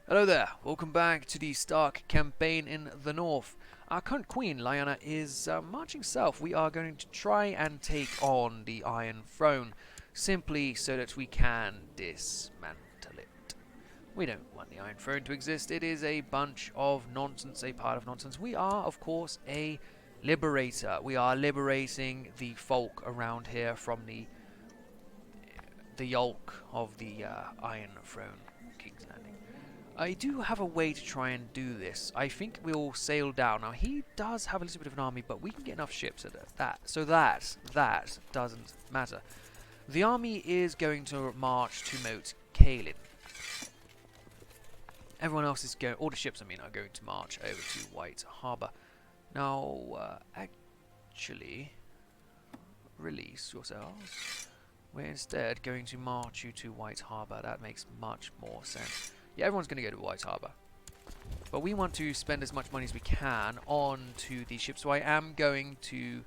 Hello there, welcome back to the Stark campaign in the north. Our current queen, Lyanna, is marching south. We are going to try and take on the Iron Throne, simply so that we can dismantle it. We don't want the Iron Throne to exist. It is a bunch of nonsense, a pile of nonsense. We are, of course, a liberator. We are liberating the folk around here from the yolk of the Iron Throne, King's Landing. I do have a way to try and do this. I think we'll sail down. Now, he does have a little bit of an army, but we can get enough ships at that. So that doesn't matter. The army is going to march to Moat Cailin. Everyone else is going... All the ships, are going to march over to White Harbour. Now, actually... Release yourselves. We're instead going to march you to White Harbour. That makes much more sense. Yeah, everyone's going to go to White Harbour. But we want to spend as much money as we can on to these ships. So I am going to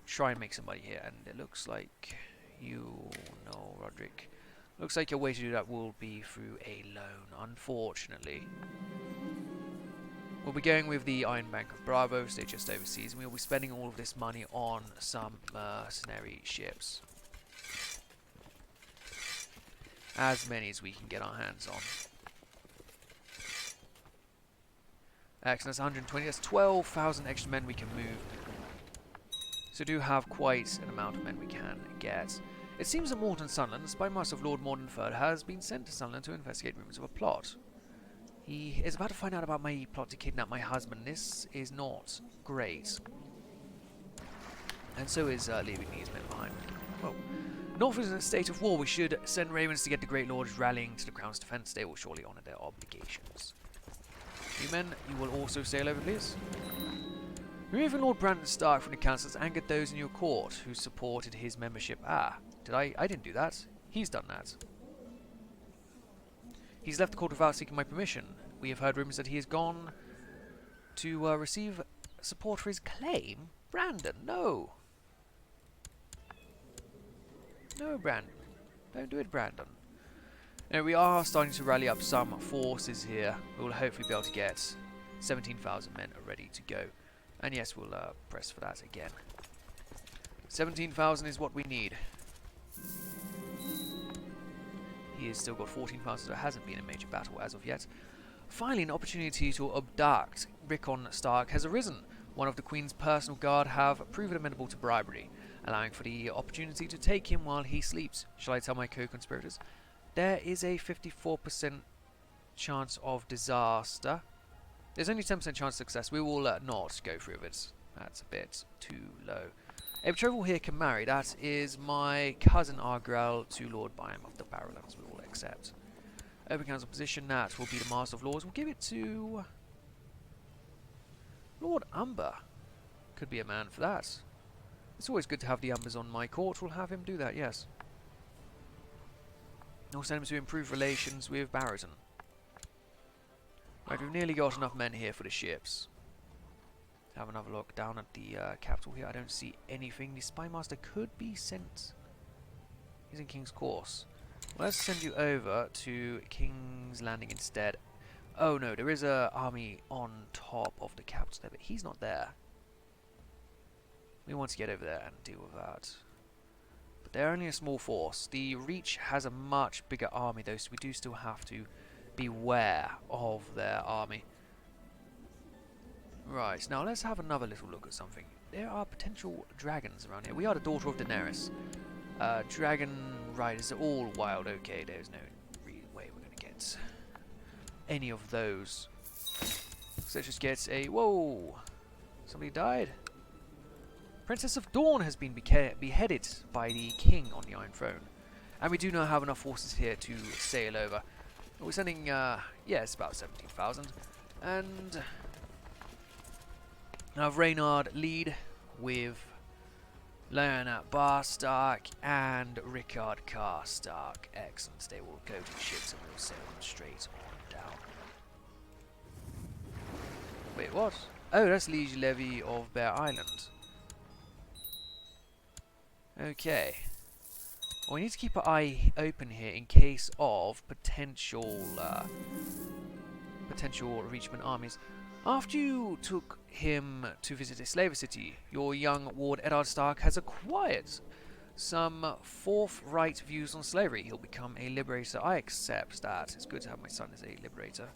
try and make some money here. And it looks like Roderick. Looks like your way to do that will be through a loan, unfortunately. We'll be going with the Iron Bank of Bravos. They're just overseas. And we'll be spending all of this money on some mercenary ships. As many as we can get our hands on. Excellent, that's 120, that's 12,000 extra men we can move. So do have quite an amount of men we can get. It seems that Morton Sunderland, the spymaster of Lord Mordenford, has been sent to Sunderland to investigate rumours of a plot. He is about to find out about my plot to kidnap my husband. This is not great. And so is leaving these men behind. Well, North is in a state of war. We should send ravens to get the great lords rallying to the Crown's defence. They will surely honour their obligations. You men, you will also sail over, please. Removing Lord Brandon Stark from the council has angered those in your court who supported his membership. Ah, I didn't do that. He's done that. He's left the court without seeking my permission. We have heard rumours that he has gone to receive support for his claim. Brandon, no. No, Brandon. Don't do it, Brandon. Now, we are starting to rally up some forces here. We will hopefully be able to get 17,000 men ready to go. And yes, we'll press for that again. 17,000 is what we need. He has still got 14,000, so it hasn't been a major battle as of yet. Finally, an opportunity to abduct Rickon Stark has arisen. One of the Queen's personal guard have proven amenable to bribery, allowing for the opportunity to take him while he sleeps. Shall I tell my co-conspirators? There is a 54% chance of disaster. There's only 10% chance of success. We will not go through with it. That's a bit too low. A betrothal here can marry. That is my cousin Argrel to Lord Byam of the Barrowlands. We will accept. Open council position. That will be the Master of Laws. We'll give it to Lord Umber. Could be a man for that. It's always good to have the Umbers on my court. We'll have him do that, yes. We'll send him to improve relations with Barrowton. Right, we've nearly got enough men here for the ships. Have another look down at the capital here. I don't see anything. The Spymaster could be sent. He's in King's Course. Well, let's send you over to King's Landing instead. Oh no, there is an army on top of the capital there, but he's not there. We want to get over there and deal with that. But they're only a small force. The Reach has a much bigger army though, so we do still have to beware of their army. Right, now let's have another little look at something. There are potential dragons around here. We are the daughter of Daenerys. Dragon riders are all wild. Okay, there's no real way we're going to get any of those. So let's just get a... Whoa! Somebody died? Princess of Dawn has been beheaded by the king on the Iron Throne. And we do not have enough forces here to sail over. We're sending, yes, about 17,000. And now Reynard lead with Lyanna Bar Stark and Rickard Carr Stark. Excellent. They will go to the ships and we'll sail them straight on down. Wait, what? Oh, that's Liege Levy of Bear Island. Okay. Well, we need to keep our eye open here in case of potential potential Reachman armies. After you took him to visit a slaver city, your young ward Eddard Stark has acquired some forthright views on slavery. He'll become a liberator. I accept that. It's good to have my son as a liberator.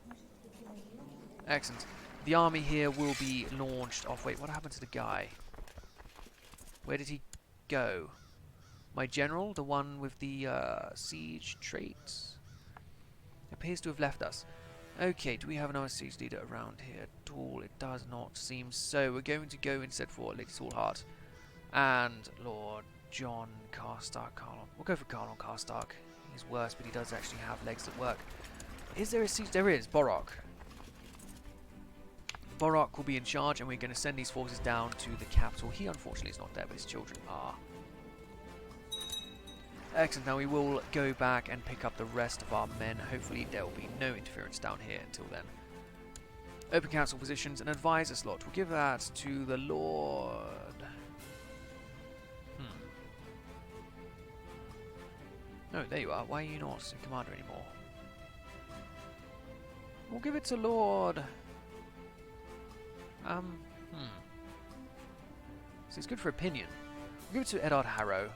Excellent. The army here will be launched off. Wait, what happened to the guy? Where did he go? My general, the one with the siege traits, appears to have left us. Okay, do we have another siege leader around here at all? It does not seem so. We're going to go instead for Lady Tallheart and Lord Jon Stark. Carlon. We'll go for Carlon Stark. He's worse, but he does actually have legs that work. Is there a siege? There is. Borok. Borok will be in charge, and we're going to send these forces down to the capital. He, unfortunately, is not there, but his children are. Excellent. Now we will go back and pick up the rest of our men. Hopefully there will be no interference down here until then. Open council positions and advisor slot. We'll give that to the Lord. No, there you are. Why are you not in commander anymore? We'll give it to Lord. So it's good for opinion. We'll give it to Eddard Harrow.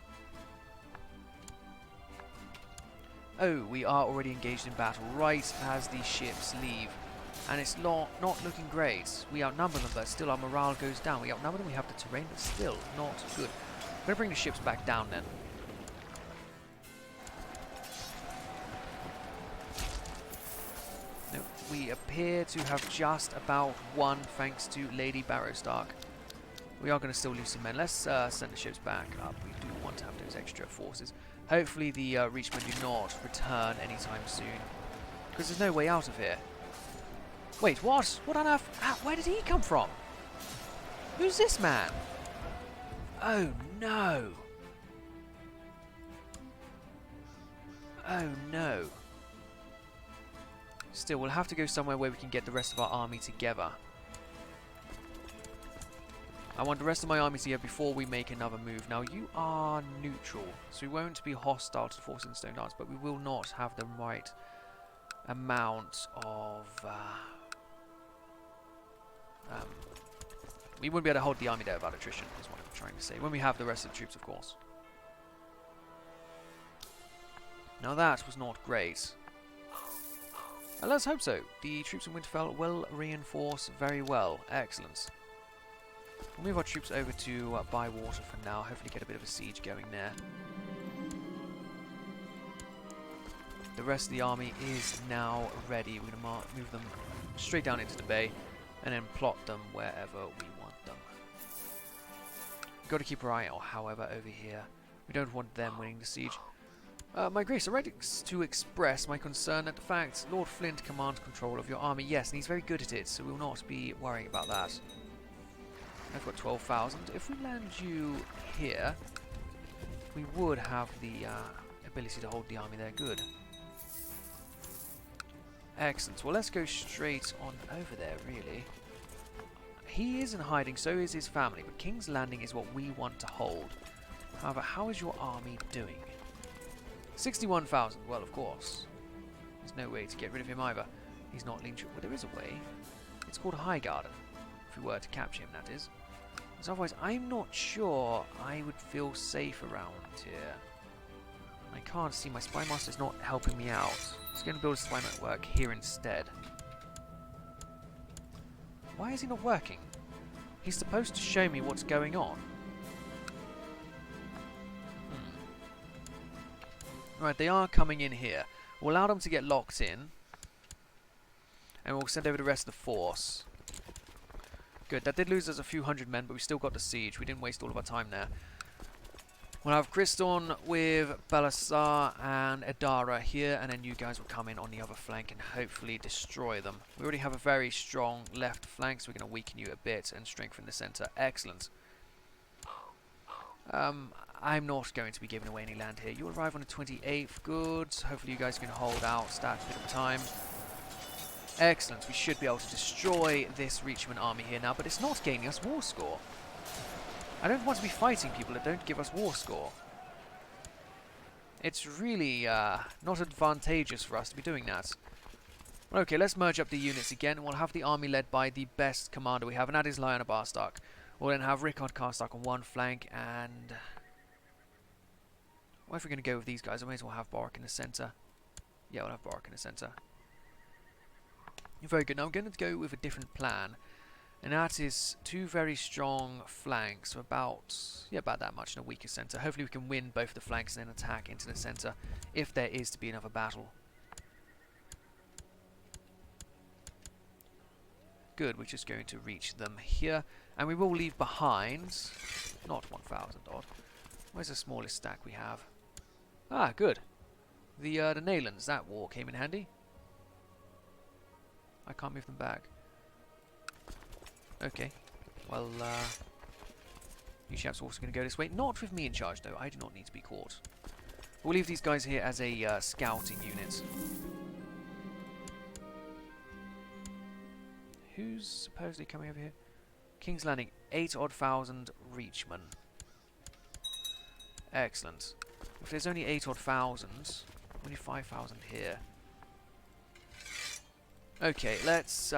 Oh, we are already engaged in battle right as the ships leave. And it's not looking great. We outnumber them, but still our morale goes down. We outnumber them, we have the terrain, but still not good. I'm going to bring the ships back down then. No, we appear to have just about won thanks to Lady Barrow Stark. We are going to still lose some men. Let's send the ships back up. We do want to have those extra forces. Hopefully the Reachmen do not return anytime soon. Because there's no way out of here. Wait, what? What on earth? Where did he come from? Who's this man? Oh no. Oh no. Still, we'll have to go somewhere where we can get the rest of our army together. I want the rest of my army here before we make another move. Now, you are neutral, so we won't be hostile to the forces in Stone Dance, but we will not have the right amount of... we wouldn't be able to hold the army there without attrition, is what I'm trying to say. When we have the rest of the troops, of course. Now, that was not great. Let's hope so. The troops in Winterfell will reinforce very well. Excellent. We'll move our troops over to Bywater for now. Hopefully get a bit of a siege going there. The rest of the army is now ready. We're going to move them straight down into the bay and then plot them wherever we want them. We've got to keep our eye out, however, over here. We don't want them winning the siege. My Grace, I'm ready to express my concern at the fact Lord Flint commands control of your army. Yes, and he's very good at it, so we'll not be worrying about that. I've got 12,000. If we land you here, we would have the ability to hold the army there. Good. Excellent. Well, let's go straight on over there, really. He is in hiding, so is his family, but King's Landing is what we want to hold. However, how is your army doing? 61,000. Well, of course. There's no way to get rid of him either. He's not lean. Well, there is a way. It's called Highgarden. If we were to capture him, that is. Because otherwise, I'm not sure I would feel safe around here. I can't see. My Spy Master's not helping me out. He's going to build a spy network here instead. Why is he not working? He's supposed to show me what's going on. Right, they are coming in here. We'll allow them to get locked in. And we'll send over the rest of the force. Good, that did lose us a few hundred men, but we still got the siege. We didn't waste all of our time there. We'll have Kriston with Belisar and Edara here, and then you guys will come in on the other flank and hopefully destroy them. We already have a very strong left flank, so we're going to weaken you a bit and strengthen the centre. Excellent. I'm not going to be giving away any land here. You arrive on the 28th. Good. Hopefully you guys can hold out, stat a bit of time. Excellent. We should be able to destroy this Reachman army here now, but it's not gaining us war score. I don't want to be fighting people that don't give us war score. It's really not advantageous for us to be doing that. Okay, let's merge up the units again, and we'll have the army led by the best commander we have, and that is Lyanna Stark. We'll then have Rickard Karstark on one flank, and... Well, if we're going to go with these guys, I may as well have Borak in the centre. Yeah, we'll have Borak in the centre. Very good. Now I'm going to go with a different plan, and that is two very strong flanks, about that much in a weaker centre. Hopefully we can win both the flanks and then attack into the centre if there is to be another battle. Good, we're just going to reach them here, and we will leave behind, not 1,000 odd. Where's the smallest stack we have? Ah, good. The Naylands, that war came in handy. I can't move them back. Okay, well, you chaps are also going to go this way. Not with me in charge, though. I do not need to be caught. We'll leave these guys here as a scouting unit. Who's supposedly coming over here? King's Landing, 8,000 Reachmen. Excellent. If there's only 8,000, only 5,000 here. Okay, let's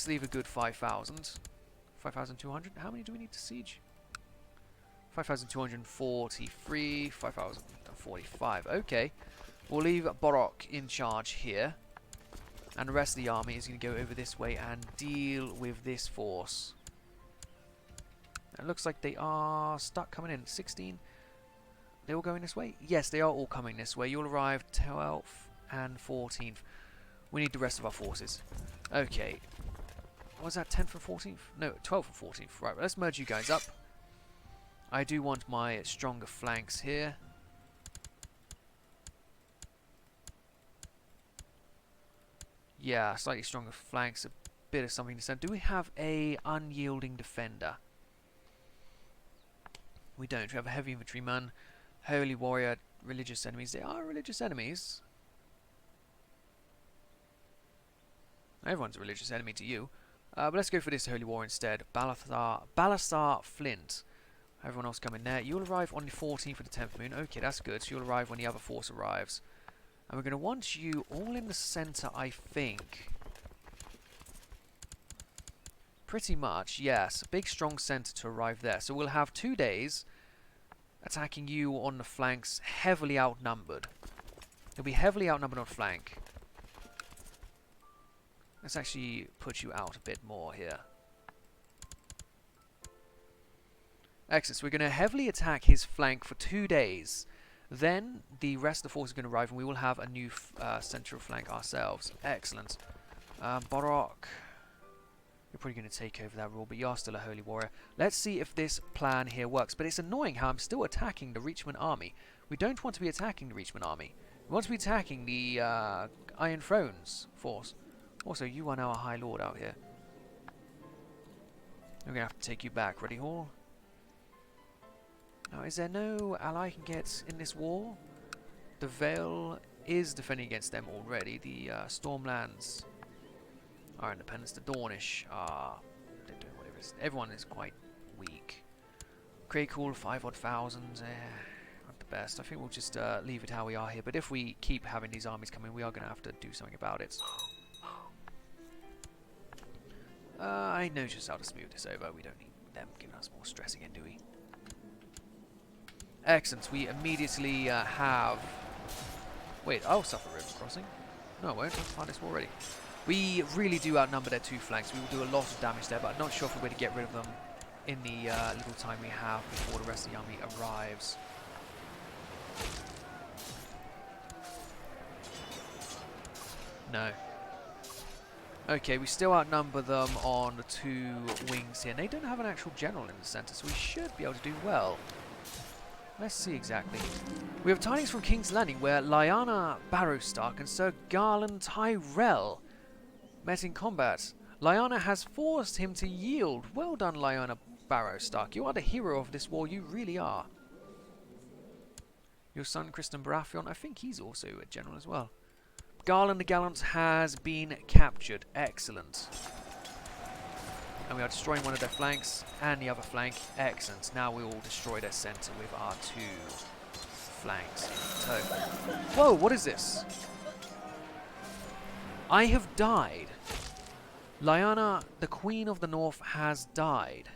leave a good 5,000. 5,200. How many do we need to siege? 5,243. 5,045. Okay, we'll leave Borak in charge here. And the rest of the army is going to go over this way and deal with this force. It looks like they are stuck coming in. 16. They all going this way? Yes, they are all coming this way. You'll arrive 12th and 14th. We need the rest of our forces. Okay. Was that 10th and 14th? No, 12th and 14th. Right, let's merge you guys up. I do want my stronger flanks here. Yeah, slightly stronger flanks, a bit of something to send. Do we have a unyielding defender? We don't. We have a heavy infantryman, holy warrior, religious enemies. They are religious enemies. Everyone's a religious enemy to you. But let's go for this holy war instead. Balasar Flint. Everyone else come in there. You'll arrive on the 14th of the 10th moon. Okay, that's good. So you'll arrive when the other force arrives. And we're going to want you all in the centre, I think. Pretty much, yes. A big, strong centre to arrive there. So we'll have 2 days attacking you on the flanks, heavily outnumbered. You'll be heavily outnumbered on flank. Let's actually put you out a bit more here. Excellent. So we're going to heavily attack his flank for 2 days. Then the rest of the force is going to arrive and we will have a new central flank ourselves. Excellent. Borak, you're probably going to take over that rule, but you are still a holy warrior. Let's see if this plan here works. But it's annoying how I'm still attacking the Reachman army. We don't want to be attacking the Reachman army. We want to be attacking the Iron Thrones force. Also, you are now a High Lord out here. We're going to have to take you back. Ready, Hall? Now, is there no ally I can get in this war? The Vale is defending against them already. The Stormlands are independents. The Dornish are... they're doing whatever it is. Everyone is quite weak. Craycool, 5,000. Not the best. I think we'll just leave it how we are here. But if we keep having these armies coming, we are going to have to do something about it. I know just how to smooth this over. We don't need them giving us more stress again, do we? Excellent. We immediately have... Wait, I'll suffer river crossing. No, I won't. I've found this already. We really do outnumber their two flanks. We will do a lot of damage there, but I'm not sure if we're going to get rid of them in the little time we have before the rest of the army arrives. No. Okay, we still outnumber them on the two wings here. And they don't have an actual general in the centre, so we should be able to do well. Let's see exactly. We have tidings from King's Landing where Lyanna Stark and Sir Garland Tyrell met in combat. Lyanna has forced him to yield. Well done, Lyanna Stark. You are the hero of this war, you really are. Your son, Criston Baratheon, I think he's also a general as well. Garland the Gallant has been captured. Excellent. And we are destroying one of their flanks and the other flank. Excellent. Now we will destroy their centre with our two flanks. So, whoa, what is this? I have died. Lyanna, the Queen of the North, has died.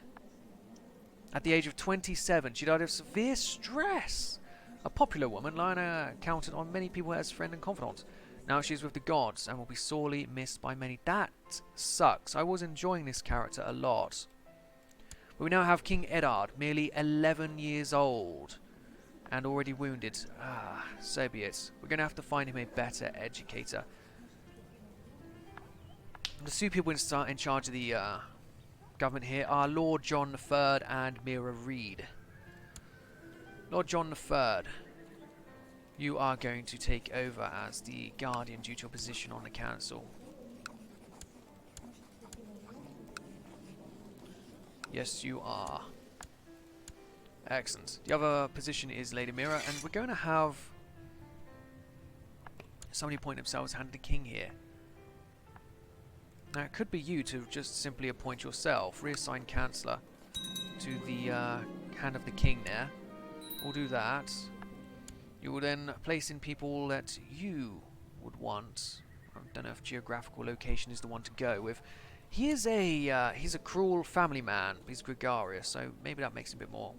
At the age of 27, she died of severe stress. A popular woman, Lyanna counted on many people as friend and confidant. Now she's with the gods and will be sorely missed by many. That sucks. I was enjoying this character a lot. But we now have King Eddard, merely 11 years old and already wounded. Ah, so be it. We're going to have to find him a better educator. The two people in charge of the government here are Lord Jon III and Mira Reed. Lord Jon III, you are going to take over as the Guardian due to your position on the council. Yes, you are. Excellent. The other position is Lady Mira, and we're going to have somebody appoint themselves hand the king here. Now, it could be you to just simply appoint yourself, reassign Chancellor to the hand of the king there. We'll do that. You will then place in people that you would want. I don't know if geographical location is the one to go with. He is he's a cruel family man. He's gregarious, so maybe that makes him a bit more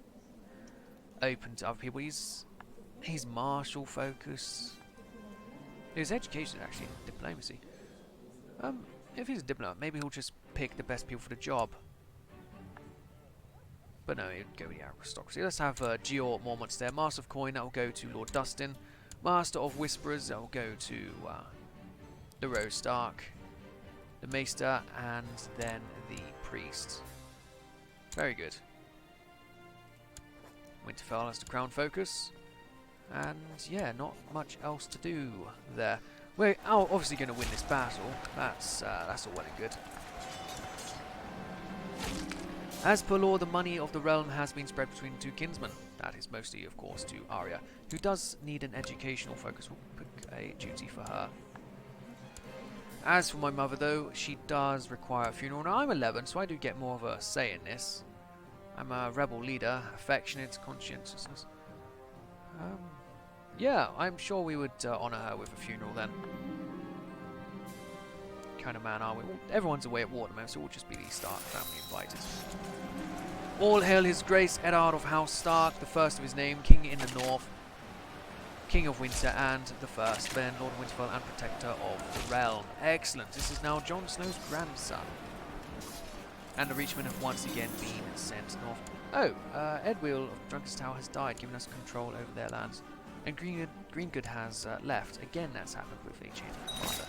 open to other people. He's martial focused. His education is actually in diplomacy. If he's a diplomat, maybe he'll just pick the best people for the job. But no, he'd go with the aristocracy. Let's have Gior Mormont's there. Master of Coin, that will go to Lord Dustin. Master of Whisperers, that will go to the Rose Stark, the Maester, and then the Priest. Very good. Winterfell has the crown focus. And yeah, not much else to do there. We're obviously going to win this battle. That's all well and good. As per law, the money of the realm has been spread between the two kinsmen. That is mostly, of course, to Arya, who does need an educational focus. We'll pick a duty for her. As for my mother, though, she does require a funeral. Now, I'm 11, so I do get more of a say in this. I'm a rebel leader, affectionate, conscientiousness. Yeah, I'm sure we would honour her with a funeral then. Kind of man are we? Well, everyone's away at war at the moment, so we'll just be the Stark family invited. All hail his grace, Eddard of House Stark, the first of his name, king in the north, king of winter, and the first, then Lord of Winterfell and protector of the realm. Excellent. This is now Jon Snow's grandson. And the Reachmen have once again been sent north. Oh, Edwil of Drunkard's Tower has died, giving us control over their lands. And Greengood has left. Again, that's happened with a change of commander.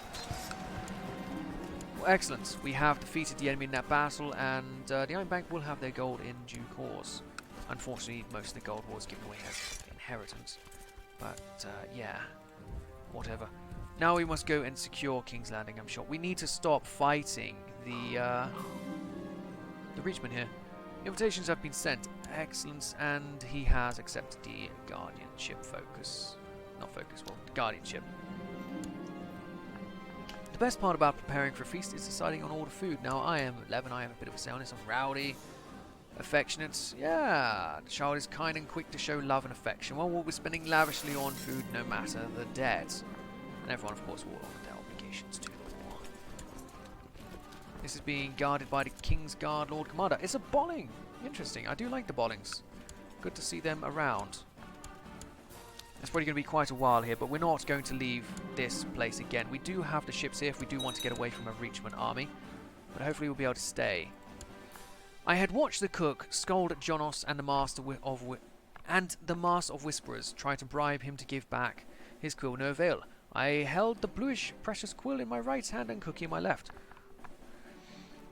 Well, excellent. We have defeated the enemy in that battle, and the Iron Bank will have their gold in due course. Unfortunately, most of the gold was given away as inheritance. But, yeah. Whatever. Now we must go and secure King's Landing, I'm sure. We need to stop fighting the Reachman here. Invitations have been sent. Excellent, and he has accepted the guardianship focus. Not focus, well, guardianship. The best part about preparing for a feast is deciding on all the food. Now, I am 11, I have a bit of a say on this. I'm rowdy, affectionate. Yeah, the child is kind and quick to show love and affection. Well, we'll be spending lavishly on food no matter the debt. And everyone, of course, will honor their obligations to the war. This is being guarded by the King's Guard Lord Commander. It's a bolling! Interesting. I do like the bollings. Good to see them around. It's probably going to be quite a while here, but we're not going to leave this place again. We do have the ships here if we do want to get away from a Reachman army, but hopefully we'll be able to stay. I had watched the cook scold at Jonos and the Master of Whisperers try to bribe him to give back his quill. No avail. I held the bluish precious quill in my right hand and cookie in my left.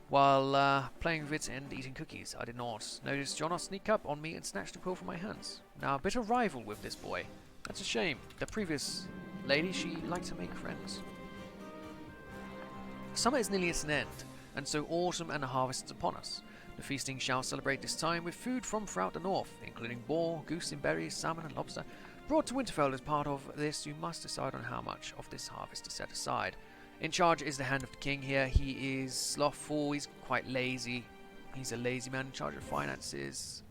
While playing with it and eating cookies, I did not notice Jonas sneak up on me and snatch the quill from my hands. Now a bit of rival with this boy. That's a shame. The previous lady, she liked to make friends. Summer is nearly at an end, and so autumn and the harvest is upon us. The feasting shall celebrate this time with food from throughout the north, including boar, goose and berries, salmon and lobster. Brought to Winterfell as part of this, you must decide on how much of this harvest to set aside. In charge is the Hand of the King here. He is slothful, he's quite lazy. He's a lazy man in charge of finances.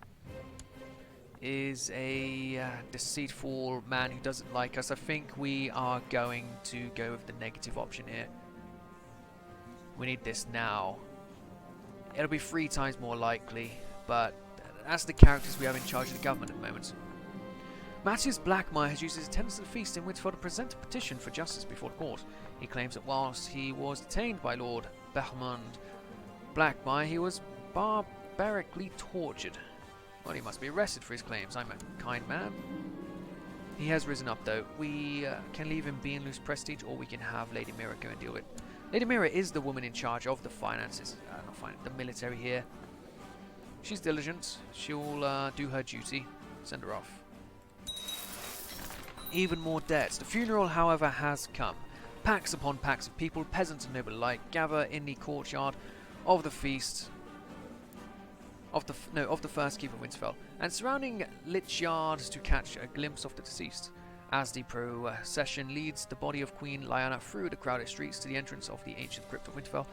Is a deceitful man who doesn't like us. I think we are going to go with the negative option here. We need this now. It'll be 3 times more likely, but that's the characters we have in charge of the government at the moment. Matthias Blackmire has used his attendance at the feast in Winterfell to present a petition for justice before the court. He claims that whilst he was detained by Lord Behmond Blackmire, he was barbarically tortured. Well, he must be arrested for his claims. I'm a kind man. He has risen up, though. We can leave him be in loose prestige, or we can have Lady Mira go and deal with it. Lady Mira is the woman in charge of the finances, the military here. She's diligent. She'll do her duty. Send her off. Even more debts. The funeral, however, has come. Packs upon packs of people, peasants and noble alike, gather in the courtyard of the feast of the first keep of Winterfell, and surrounding Lich Yards to catch a glimpse of the deceased, as the procession leads the body of Queen Lyanna through the crowded streets to the entrance of the ancient crypt of Winterfell,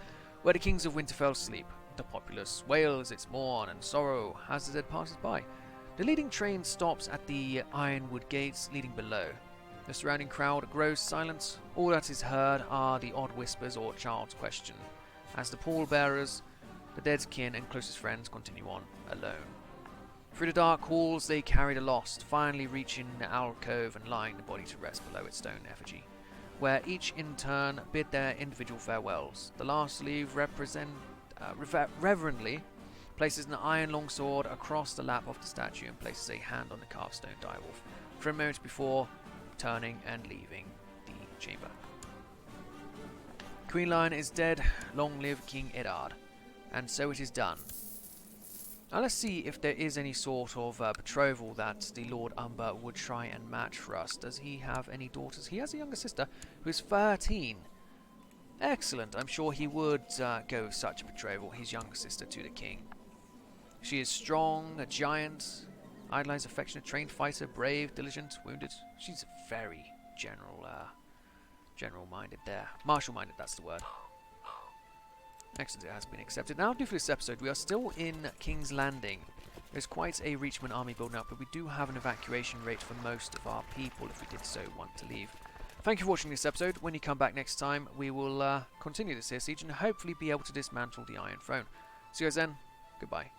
where the kings of Winterfell sleep. The populace wails its mourn and sorrow as the dead passes by. The leading train stops at the ironwood gates leading below. The surrounding crowd grows silent. All that is heard are the odd whispers or child's question, as the pallbearers, the dead's kin and closest friends continue on alone. Through the dark halls they carry the lost, finally reaching the alcove and lying the body to rest below its stone effigy, where each in turn bid their individual farewells. The last to leave reverently places an iron longsword across the lap of the statue and places a hand on the carved stone direwolf for a moment before turning and leaving the chamber. Queen Lyanna is dead, long live King Eddard. And so it is done. Now let's see if there is any sort of betrothal that the Lord Umber would try and match for us. Does he have any daughters? He has a younger sister who is 13. Excellent. I'm sure he would go with such a betrothal, his younger sister to the king. She is strong, a giant, idolized, affectionate, trained fighter, brave, diligent, wounded. She's very general-minded there. Martial-minded, that's the word. Excellent, it has been accepted. Now, do for this episode, we are still in King's Landing. There's quite a Reachman army building up, but we do have an evacuation rate for most of our people if we did so want to leave. Thank you for watching this episode. When you come back next time, we will continue this here siege and hopefully be able to dismantle the Iron Throne. See you guys then. Goodbye.